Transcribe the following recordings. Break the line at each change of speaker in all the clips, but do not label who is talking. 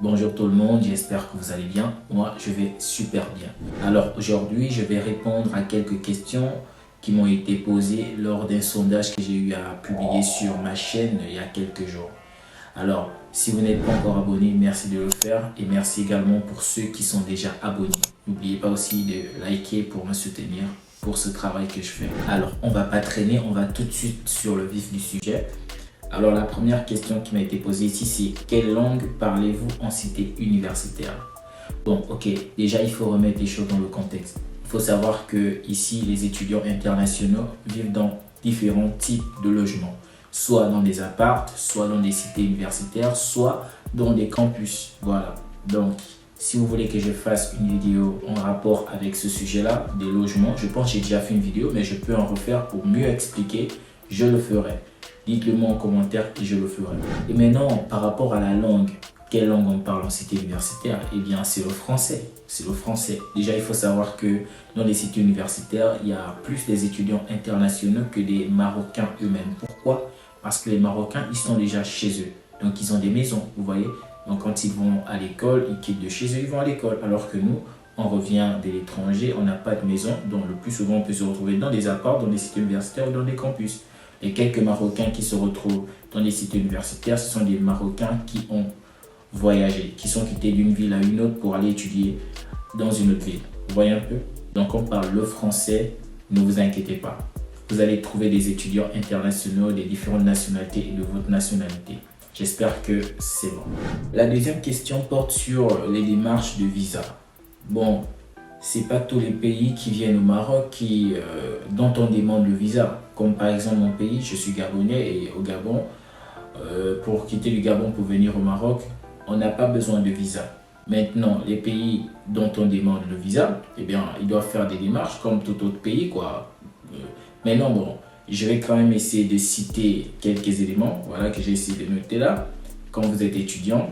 Bonjour tout le monde, j'espère que vous allez bien. Moi, je vais super bien. Alors aujourd'hui, je vais répondre à quelques questions qui m'ont été posées lors d'un sondage que j'ai eu à publier sur ma chaîne il y a quelques jours. Alors, si vous n'êtes pas encore abonné, merci de le faire et merci également pour ceux qui sont déjà abonnés. N'oubliez pas aussi de liker pour me soutenir pour ce travail que je fais. Alors, on va pas traîner, on va tout de suite sur le vif du sujet. Alors la première question qui m'a été posée ici, c'est quelle langue parlez-vous en cité universitaire? Bon, ok, déjà il faut remettre les choses dans le contexte. Il faut savoir que ici, les étudiants internationaux vivent dans différents types de logements, soit dans des apparts, soit dans des cités universitaires, soit dans des campus. Voilà. Donc, si vous voulez que je fasse une vidéo en rapport avec ce sujet-là, des logements, je pense que j'ai déjà fait une vidéo, mais je peux en refaire pour mieux expliquer, je le ferai. Dites-le moi en commentaire et je le ferai. Et maintenant, par rapport à la langue, quelle langue on parle en cité universitaire? Eh bien, c'est le français. C'est le français. Déjà, il faut savoir que dans les cités universitaires, il y a plus des étudiants internationaux que des Marocains eux-mêmes. Pourquoi? Parce que les Marocains, ils sont déjà chez eux. Donc, ils ont des maisons, vous voyez. Donc, quand ils vont à l'école, ils quittent de chez eux, ils vont à l'école. Alors que nous, on revient de l'étranger, on n'a pas de maison. Donc, le plus souvent, on peut se retrouver dans des apparts, dans des cités universitaires ou dans des campus. Les quelques Marocains qui se retrouvent dans les cités universitaires, ce sont des Marocains qui ont voyagé, qui sont quittés d'une ville à une autre pour aller étudier dans une autre ville. Vous voyez un peu? Donc on parle le français, ne vous inquiétez pas. Vous allez trouver des étudiants internationaux des différentes nationalités et de votre nationalité. J'espère que c'est bon. La deuxième question porte sur les démarches de visa. Bon, c'est pas tous les pays qui viennent au Maroc dont on demande le visa. Comme par exemple mon pays, je suis gabonais et au Gabon, pour quitter le Gabon pour venir au Maroc, on n'a pas besoin de visa. Maintenant, les pays dont on demande le visa, eh bien, ils doivent faire des démarches comme tout autre pays, quoi. Maintenant, bon, je vais quand même essayer de citer quelques éléments, voilà, que j'ai essayé de noter là. Quand vous êtes étudiant,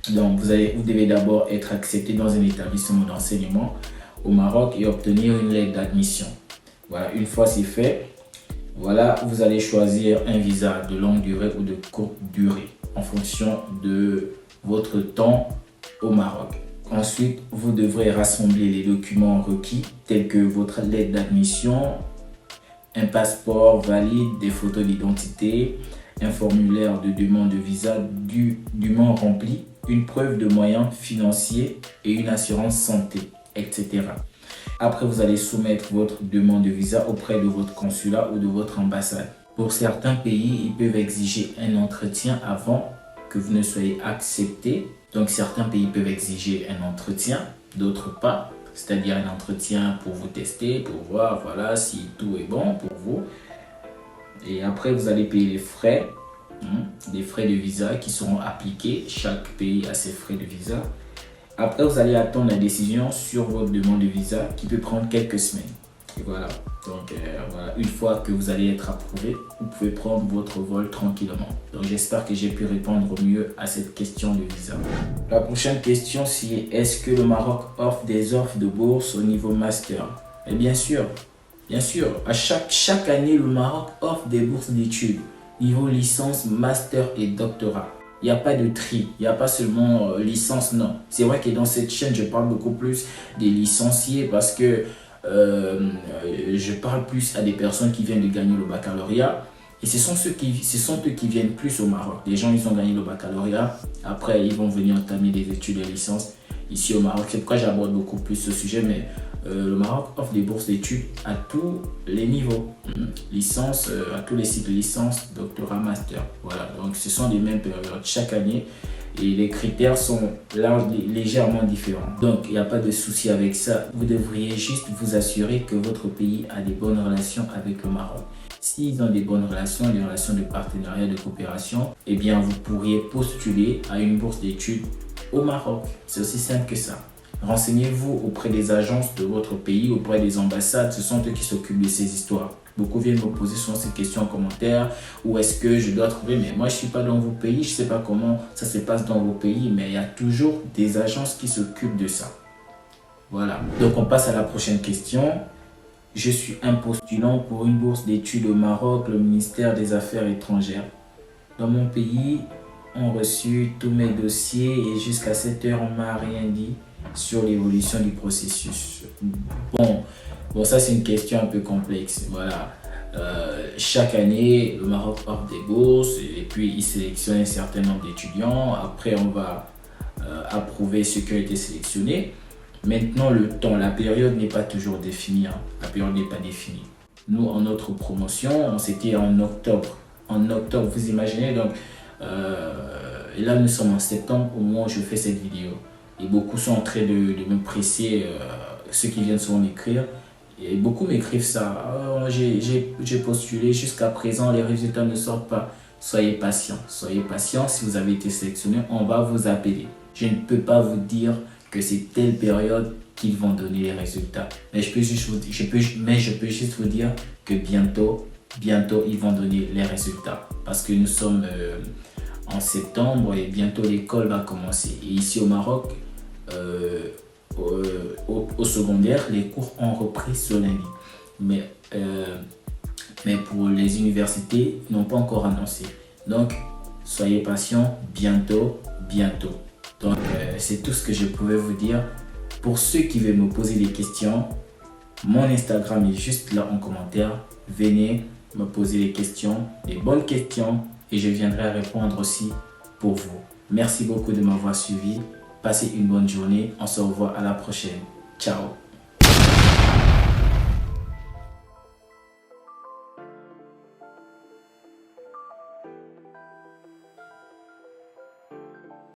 donc vous devez d'abord être accepté dans un établissement d'enseignement au Maroc et obtenir une lettre d'admission. Voilà, une fois c'est fait, voilà, vous allez choisir un visa de longue durée ou de courte durée en fonction de votre temps au Maroc. Ensuite, vous devrez rassembler les documents requis tels que votre lettre d'admission, un passeport valide, des photos d'identité, un formulaire de demande de visa dûment rempli, une preuve de moyens financiers et une assurance santé, etc. Après, vous allez soumettre votre demande de visa auprès de votre consulat ou de votre ambassade. Pour certains pays, ils peuvent exiger un entretien avant que vous ne soyez accepté. Donc, certains pays peuvent exiger un entretien, d'autres pas. C'est-à-dire un entretien pour vous tester, pour voir voilà, si tout est bon pour vous. Et après, vous allez payer les frais, des frais de visa qui seront appliqués. Chaque pays a ses frais de visa. Après, vous allez attendre la décision sur votre demande de visa qui peut prendre quelques semaines. Et voilà. Donc, voilà. Une fois que vous allez être approuvé, vous pouvez prendre votre vol tranquillement. Donc, j'espère que j'ai pu répondre au mieux à cette question de visa. La prochaine question, c'est est-ce que le Maroc offre des offres de bourse au niveau master? Et bien sûr. À chaque année, le Maroc offre des bourses d'études niveau licence, master et doctorat. Il n'y a pas de tri, il n'y a pas seulement licence, non. C'est vrai que dans cette chaîne, je parle beaucoup plus des licenciés parce que je parle plus à des personnes qui viennent de gagner le baccalauréat. Et ce sont eux qui viennent plus au Maroc. Les gens, ils ont gagné le baccalauréat. Après, ils vont venir entamer des études et licences ici au Maroc. C'est pourquoi j'aborde beaucoup plus ce sujet. Mais le Maroc offre des bourses d'études à tous les niveaux. Licence, à tous les cycles, licence, doctorat, master. Voilà, donc ce sont les mêmes périodes chaque année. Et les critères sont légèrement différents. Donc, il n'y a pas de souci avec ça. Vous devriez juste vous assurer que votre pays a des bonnes relations avec le Maroc. S'ils ont des bonnes relations, des relations de partenariat, de coopération, eh bien, vous pourriez postuler à une bourse d'études au Maroc. C'est aussi simple que ça. Renseignez-vous auprès des agences de votre pays, auprès des ambassades. Ce sont eux qui s'occupent de ces histoires. Beaucoup viennent me poser souvent ces questions en commentaire. Où est-ce que je dois trouver? Mais moi, je ne suis pas dans vos pays. Je ne sais pas comment ça se passe dans vos pays. Mais il y a toujours des agences qui s'occupent de ça. Voilà. Donc, on passe à la prochaine question. Je suis un postulant pour une bourse d'études au Maroc, le ministère des Affaires étrangères. Dans mon pays, ont reçu tous mes dossiers et jusqu'à cette heure, on m'a rien dit sur l'évolution du processus. Bon, ça c'est une question un peu complexe. Voilà. Chaque année, le Maroc offre des bourses et puis il sélectionne un certain nombre d'étudiants. Après, on va approuver ceux qui ont été sélectionnés. Maintenant, le temps, la période n'est pas toujours définie. La période n'est pas définie. Nous, en notre promotion, c'était en octobre. En octobre, vous imaginez, donc, et là, nous sommes en septembre au moment où je fais cette vidéo. Et beaucoup sont en train de me presser, ceux qui viennent souvent m'écrire. Et beaucoup m'écrivent ça. Oh, j'ai postulé, jusqu'à présent, les résultats ne sortent pas. Soyez patient. Soyez patient. Si vous avez été sélectionné, on va vous appeler. Je ne peux pas vous dire que c'est telle période qu'ils vont donner les résultats. Mais je peux juste vous dire que bientôt, ils vont donner les résultats. Parce que nous sommes en septembre et bientôt l'école va commencer. Et ici au Maroc, au secondaire, les cours ont repris ce lundi. Mais pour les universités, ils n'ont pas encore annoncé. Donc, soyez patients, bientôt. Donc, c'est tout ce que je pouvais vous dire. Pour ceux qui veulent me poser des questions, mon Instagram est juste là en commentaire. Venez me poser des questions, des bonnes questions, et je viendrai répondre aussi pour vous. Merci beaucoup de m'avoir suivi. Passez une bonne journée. On se revoit à la prochaine. Ciao.